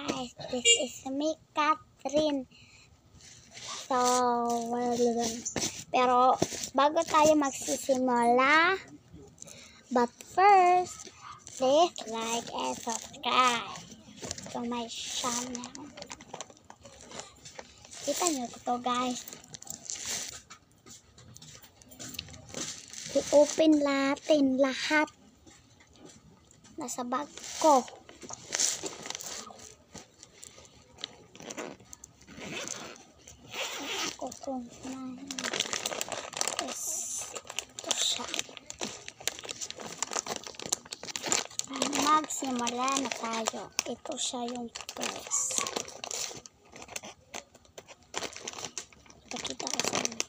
guys, this is me, Catherine. So, pero bago tayo magsisimula, but first, please like and subscribe to my channel. Kita nyo ito guys. I-open natin lahat. Nasa bag ko. Kung ito siya. Magsimula na tayo. Ito siya yung first. Pakita ko sa inyo.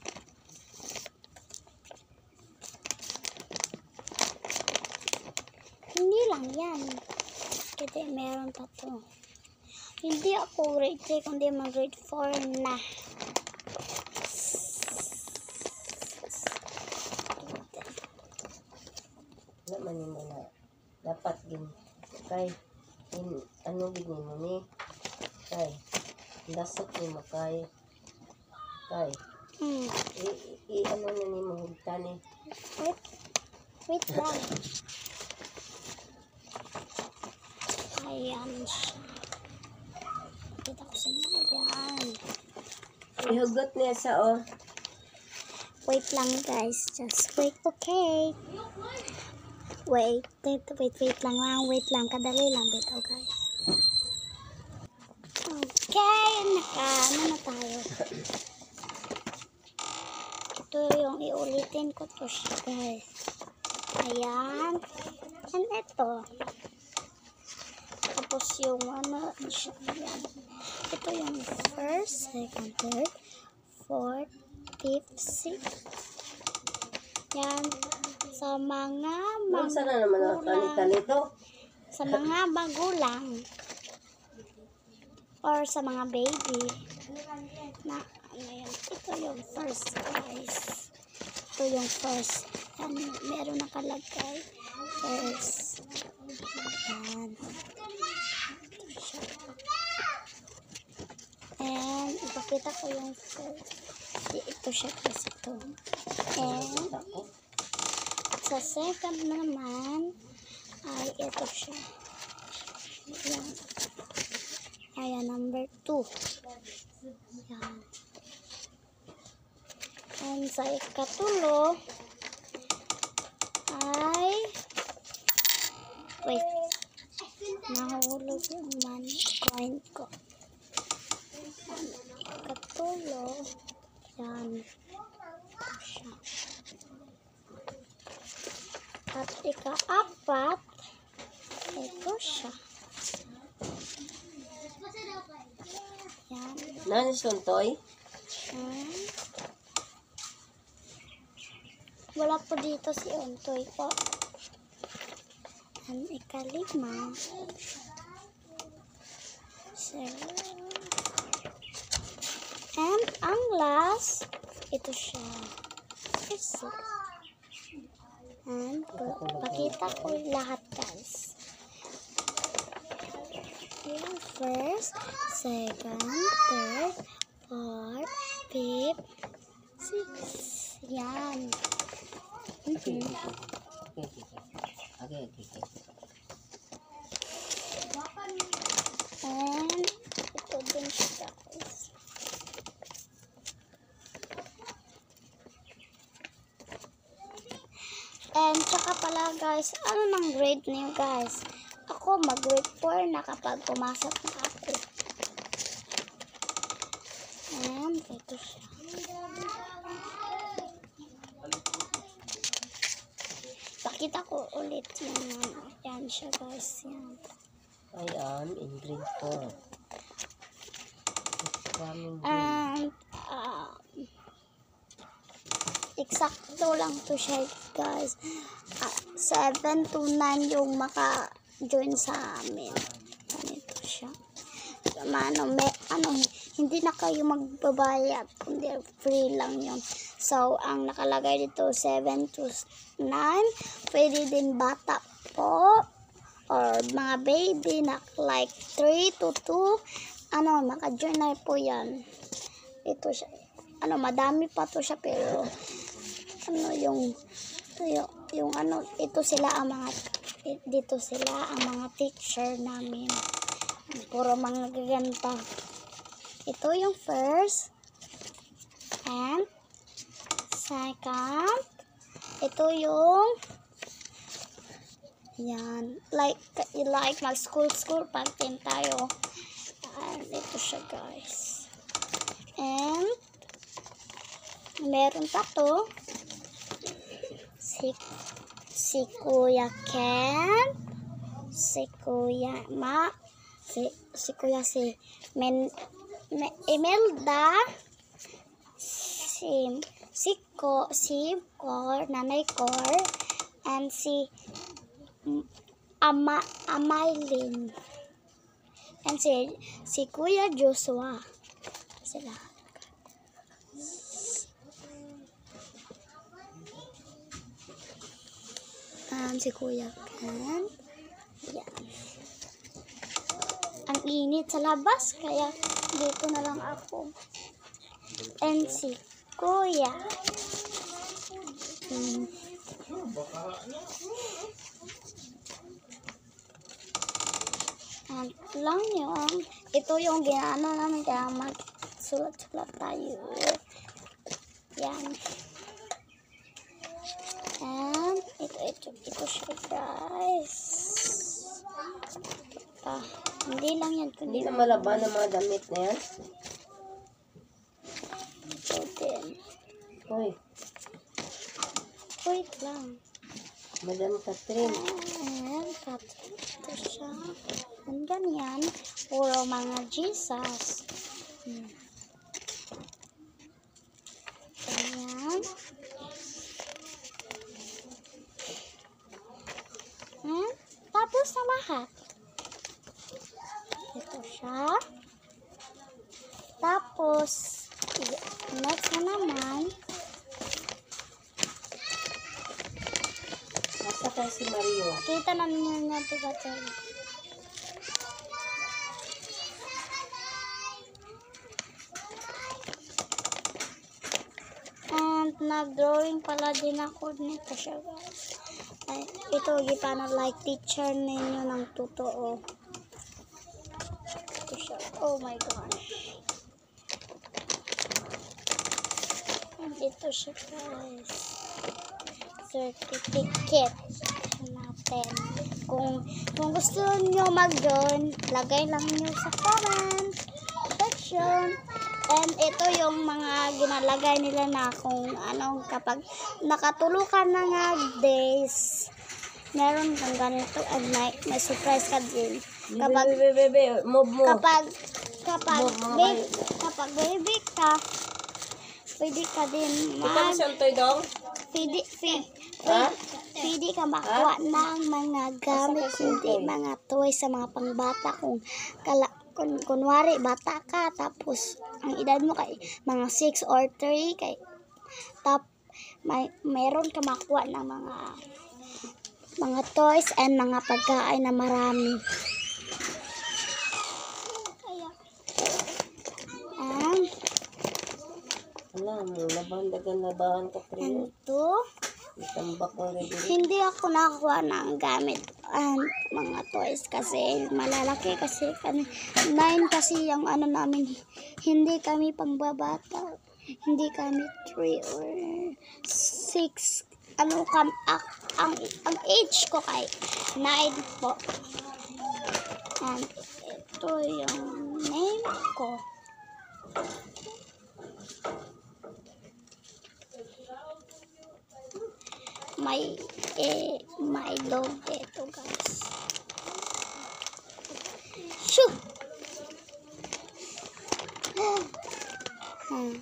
Hindi lang yan. Kasi meron pa to. Hindi ako grade 3 kundi mag grade 4 na. Naman mo na dapat gin kay ano gini mo ni kay dasok ni mo kay ano na ni mo hugtan ni wait lang. Ayan siya. Kita ko sa inyo. Ayan. ihugot niya sa Wait lang guys. Just wait. Okay. Wait lang. Wait lang. Kadali lang dito guys. Okay. Ano na tayo. Ito yung iulitin ko to siya guys. Ayan. And ito. Tapos yung ano siya. Ayan. Ito yung first, second, third, fourth, fifth, sixth. Yan. Sa mga sana naman nakakalitan ito sa mga magulang or sa mga baby na ano yan. Ito yung first guys. Ito yung first. Yan. Meron nakalagay. First. Yan. And ipakita ko yung first. Ito siya kasi ito. And sa second naman ay ito siya. Ayan. Ayan, number 2. Ayan. And sa ikatulo ay wait. Nahulog yung money coin ko. Ikatulo. Yan. Ito siya. At ika-apat. Ito siya. Yan. nani suntoy Yan. Wala po dito si Untoy po. Ang ikalima. So, and ang last, ito siya. Kasi. And, pakita ko lahat guys. Yung first, second, third, fourth, fifth, sixth. Yan. okay. And, ito din siya guys. And, tsaka pala guys, ano nang grade niyo guys? Ako mag-grade 4 na kapag pumasok na ako. And, ito siya. Pakita ko ulit yung yan siya guys. Yan. I am in grade 4 And, eksakto lang to siya guys. 7 to 9 yung maka-join sa amin. Ganito siya. Hindi na kayo magbabayad. Kundi free lang yun. So, ang nakalagay dito 7 to 9. Pwede din bata po. or mga baby na like 3 to 2, naka-join na po yan. Ito siya. Madami pa to siya, pero ito sila ang mga, dito sila ang mga teacher namin. Puro mga gaganda. Ito yung first and second. Ito yung yan, like mag school pag din tayo. And ito siya, guys. And meron pa to si Kuya Ken, si Kuya Imelda, si Cor, Nanay Cor, and si Amaylin, and si Kuya Joshua. Sila. Si Kuya Ken. Yan. Ang init sa labas, kaya dito na lang ako. And si Kuya. And lang yun. Ito yung ginano namin, kaya magsulat-sulat tayo. Yan. And ito siya, guys. Hindi lang yan. Hindi na malaban ang mga damit na yan. Ito din. Hoy. Wait lang. Madam Catherine. And ito siya. And ganyan. Puro mga Jesus. Ganyan. Tapos na lahat. Ito siya. Tapos, next na naman. Nasa tayo si Mario. Kita na niya ito dati. And nag-drawing pala din ako nito siya, guys. Ito, paano like teacher ninyo ng totoo. Ito siya. Oh my gosh. And ito siya, guys. Certificate natin. Kung gusto nyo mag-join, lagay lang nyo sa comment section. And ito yung mga ginalagay nila na kung kapag nakatulukan na nga days, meron kang ganito and may surprise ka din. Kapag move mo. Kapag baby ka, pwede ka din pwede ka makuha ng mga gamit, hindi mga toys sa mga pangbata. Kung kunwari bata ka, tapos ang edad mo kay mga 6 or 3, mayroon ka makuha ng mga toys and mga pagkain na marami. Labahan ka, Trino. Hindi ako nakakuha ng gamit and mga toys kasi malalaki kasi kami 9 kasi yung namin, hindi kami pangbabata, hindi kami 3 or 6 ang age ko kay 9 po. And ito yung name ko. May dog dito, guys. Shoo! And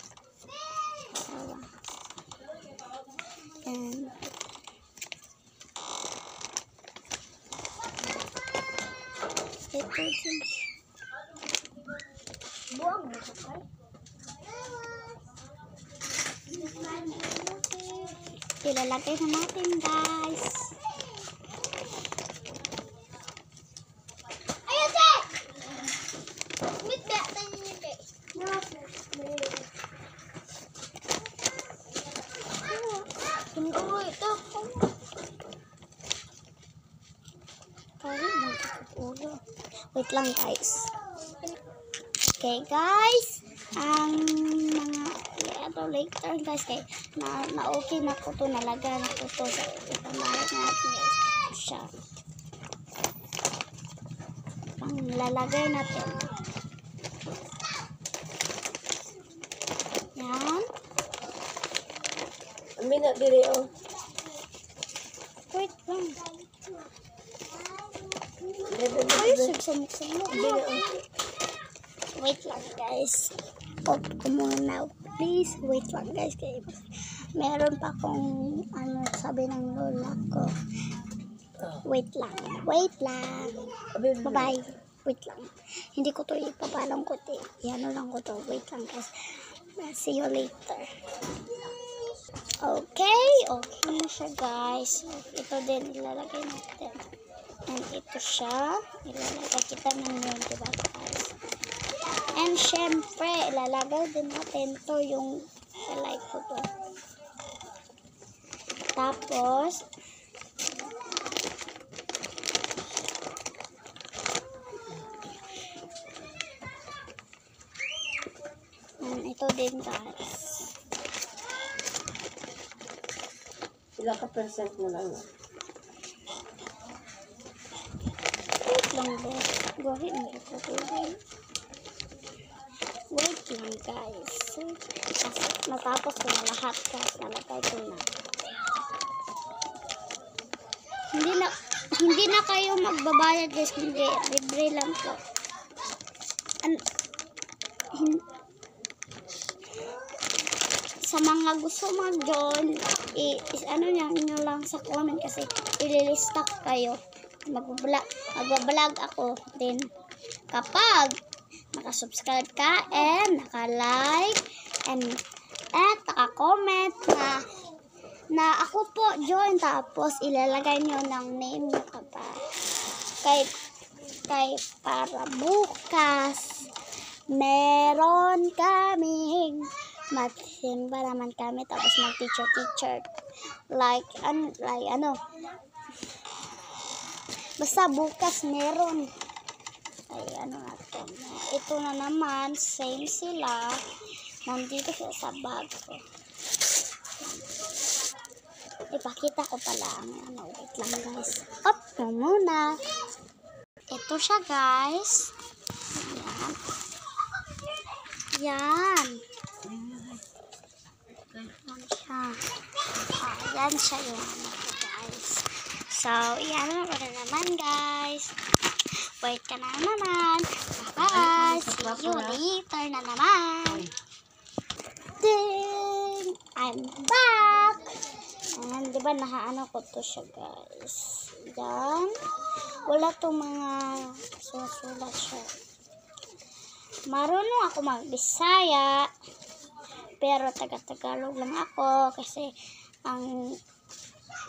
ito din. Buwang mo ito, guys. Ilalagay na natin, guys. Tunggu ito. Wait lang guys. Okay guys. Ang mga later guys kay na okay na ko to, nalagay na ko to sa ipamalit natin siya. Pang lalagay natin. Yan. Ami na diri oh. Wait lang. Bebe. Ay, sumuk-sumuk. Wait lang guys. Off ko muna. Please, wait lang guys. Kaya meron pa akong sabi ng lola ko. Wait lang. Wait lang. Bye-bye. Wait lang. Hindi ko to ipapalang ko. Yan lang ko to. Wait lang guys. See you later. Okay. Okay na siya guys. Ito din ilalagay natin. And ito siya. Ilalagay kita ng yun. Diba guys? And syempre, ilalagay din natin to yung like ko to. Tapos, ito din guys. Ilang ka percent na lang. Wait lang ba? Gawin mo ito. Wait lang guys. Kasi matapos ko na lahat guys. Nalagay ko na. Hindi na kayo magbabayad guys. Hindi. Libre lang po. Sa mga gusto mag-join, nyo lang sa comment kasi ililista kayo. Magbablog ako din kapag nakasubscribe ka and naka-like and naka-comment na ako po join, tapos ilalagay nyo ng name nyo kapag kay para bukas meron kaming magsimba naman kami, tapos mag-teacher like basta bukas meron ay natin. Ito na naman, same sila, nandito siya sa bag ko. Ipakita ko pala ang wait lang guys. Up na muna. Ito siya guys. Yan. Yan siya yung guys. So, iyan ko na naman guys. Wait ka na naman. Bye-bye. See you later na naman. Then, I'm back. And, diba nakaano ko to siya guys. Yan. Wala to mga sulat siya. Marunong ako mag-Bisaya. Pero taga-Tagalog lang ako kasi ang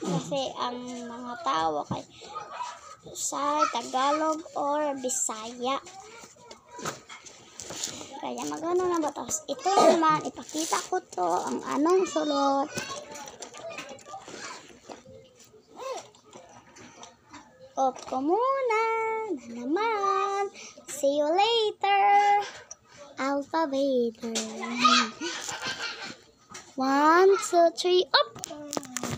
mga tao kay sa Tagalog or Bisaya. Kaya magano na ba? Tapos ito naman, ipakita ko to ang anong sulot. Off ko muna na naman. See you later. Alphabeter. 1, 2, 3, up!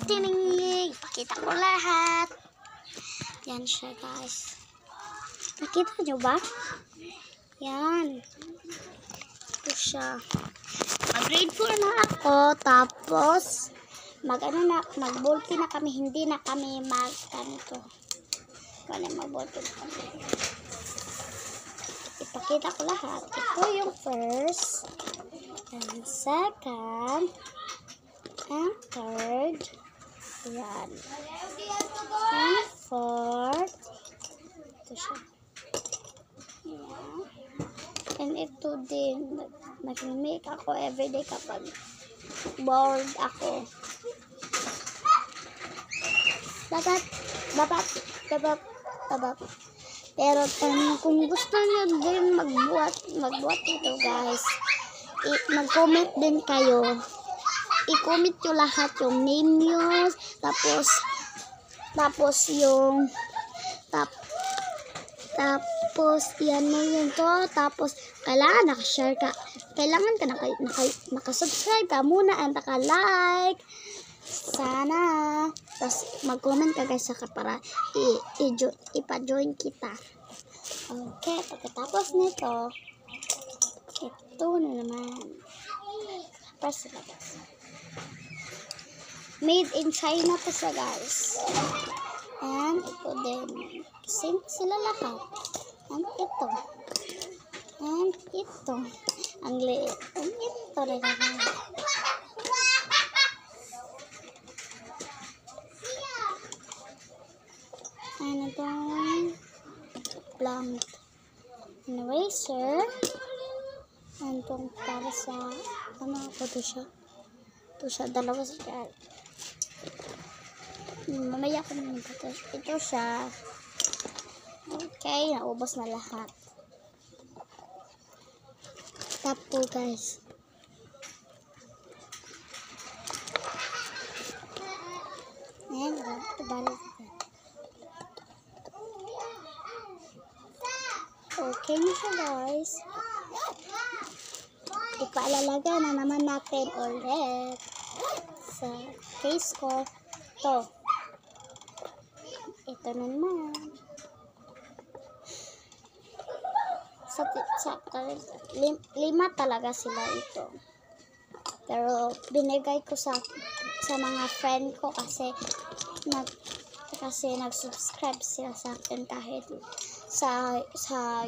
Tining! Pakita ko lahat. Yan siya guys. Nakita nyo ba? Yan. Ito siya. Mag-grade 4 na ako. Tapos, mag-bulky na kami. Hindi na kami mag-ganito. Mag-bulky na kami. Ipakita ko lahat. Ito yung first. And second. And third. Yan. And fourth. Ito siya. Yan. And ito din. Nag-make ako everyday kapag bored ako. Pero kung gusto niyo din magbuhat ito guys, mag-comment din kayo. I-comment nyo lahat yung name nyo, tapos yung tapos yan mo yun to, tapos kailangan nakashare ka, kailangan ka nakasubscribe ka muna and naka-like sana, tapos mag-comment ka guys saka para ipa-join kita. Okay, pagkatapos nito, ito na naman press na guys. Made in China to siya guys. And ito din. Same sila lahat. And ito. And ito. Ang liit. And ito rin naman. And itong blank eraser. And itong para sa ano ako to siya. Ito siya. Dalawa siya. Mamaya ko naman ito siya. Okay, naubos na lahat. Tap po guys. Ayan, ito balik. Okay na siya guys. Ipaalalaga na naman natin ulit sa case ko. Ito. Ito na naman. Lima talaga sila ito. Pero binigay ko sa mga friend ko kasi nag-subscribe sila sa akin kahit sa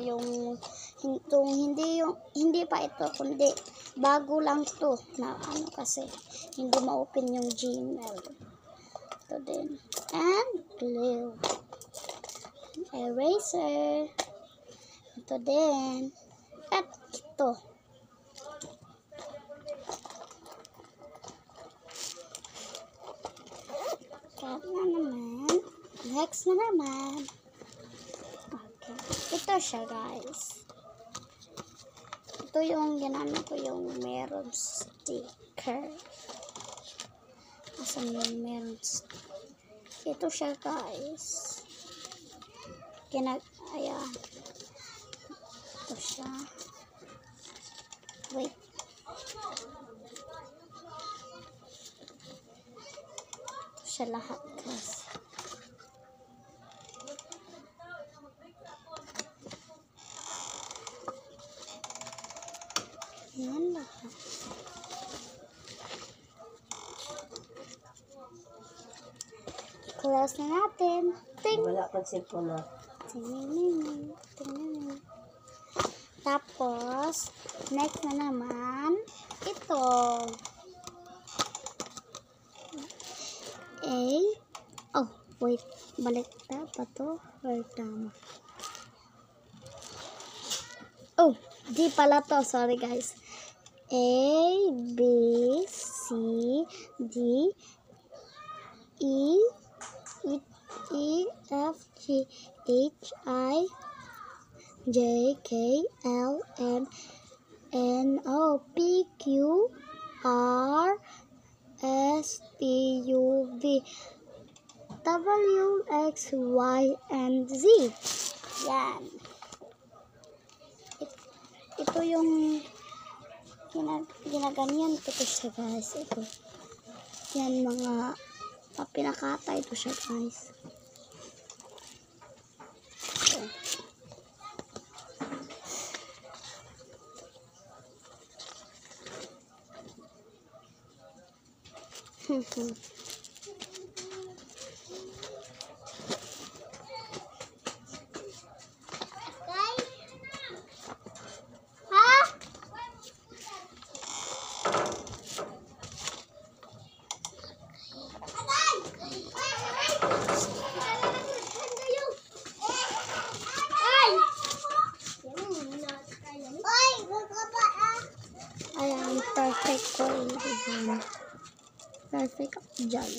yung hindi pa ito kundi bago lang to na ano kasi hindi ma-open yung Gmail. Ito din. And glue. Eraser. Ito din. At ito. Cut na naman. Next na naman. Okay. Ito siya guys. Ito yung ginamit ko yung meron sticker. Asan yung meron sticker? Ito siya guys. Ayan. Ito siya. Wait. Ito siya lahat guys. Yan lahat. Close na natin. Ting! Wala pang cellphone na. Ting! Tapos, next na naman, ito. Oh, wait. Balik na pa to? Or tama? Oh, di pala to. Sorry guys. A, B, C, D, E, F, G, H, I, J, K, L, M, N, O, P, Q, R, S, T, U, V, W, X, Y, and Z. Yan. Ito yung ginaganyan ko to siya guys. Ito. Yan mga pinakata ito siya guys. Ayan, perfect ko yun. Perfect dyan.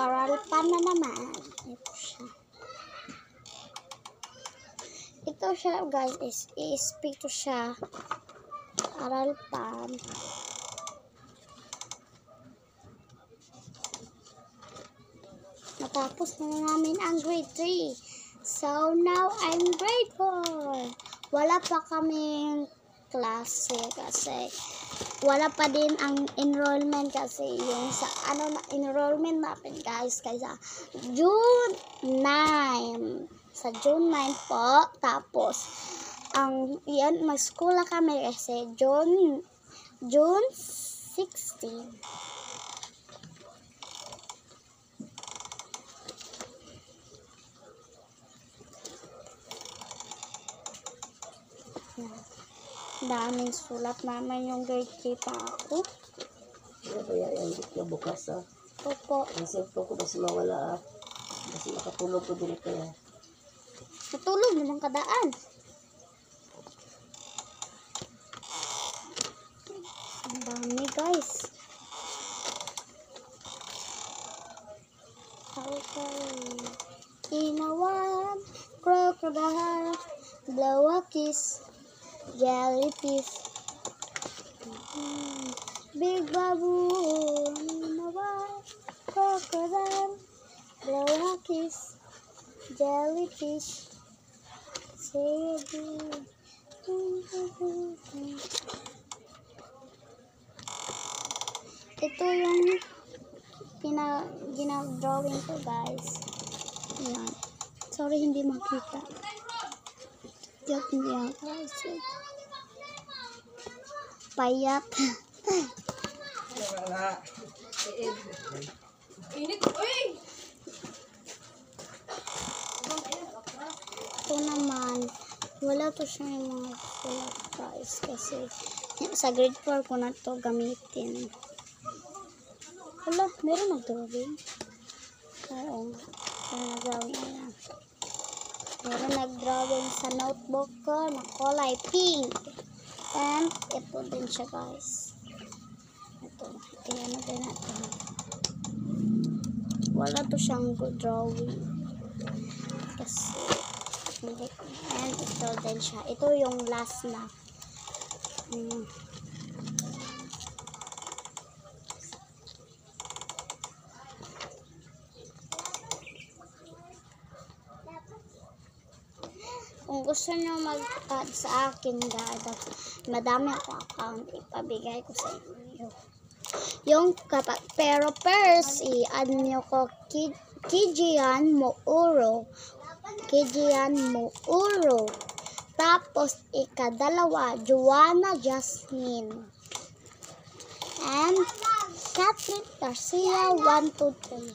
Aral pa na naman. Ito siya. Ito siya guys, i-speak to siya. Aral pa. Natapos na namin ang grade 3. So now I'm grade 4. Wala pa kaming klase kasi wala pa din ang enrollment kasi yung sa enrollment natin guys kaysa June 9. Sa June 9 po. Tapos ang yan mag-school na kami kasi June 16. Daming sulat naman yung grade 3 pa ako. Ano ba yan? Hindi na bukas Opo. Ang cellphone ko basi mawala Basi makatulog ko din kaya. Natulog naman kadaan. Ang dami guys. Okay. Inawan, crocodile, blow a kiss. Jellyfish, big baboon, crocodile, blow a kiss, jellyfish, say ito yung gina-drawing ko guys. Ayan. Sorry hindi makita. Tiyak niya guys. Payat. Ito naman, wala to siya yung mga sulat guys kasi sa grade 4 ko na to gamitin. Wala, meron nag-drawing. Oo, nag-drawing na yan. Meron nag-drawing sa notebook ko na kulay pink. And ito din siya guys. Ito, ayan na din natin. Wala to siyang good drawing. Kasi, hindi. And ito din siya. Ito yung last na. Kung gusto nyo mag-add sa akin guys, madami ako account, ipabigay ko sa inyo. Yung kapag, pero first, i-add nyo ko Kijian Mouro. Tapos, ikadalawa, Joanna Jasmine. And, Catherine Garcia 123.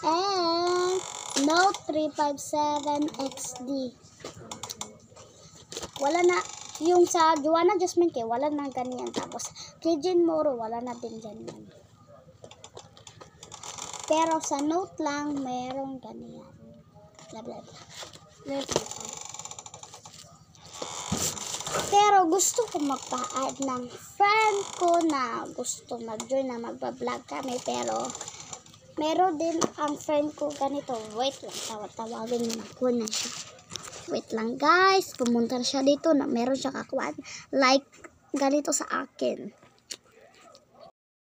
And, Note 357XD. Wala na, yung sa Joanna Jasmine kay wala na ganyan. Tapos, Kijin Moro, wala na din ganyan. Pero sa note lang, merong ganyan. Blah, blah, blah. Pero gusto ko magpa-add ng friend ko na gusto mag-join na magpa-vlog kami. Pero, meron din ang friend ko ganito. Wait lang, tawagin ko na siya. Wait lang guys, pumunta na siya dito na meron siya kakuha like ganito sa akin.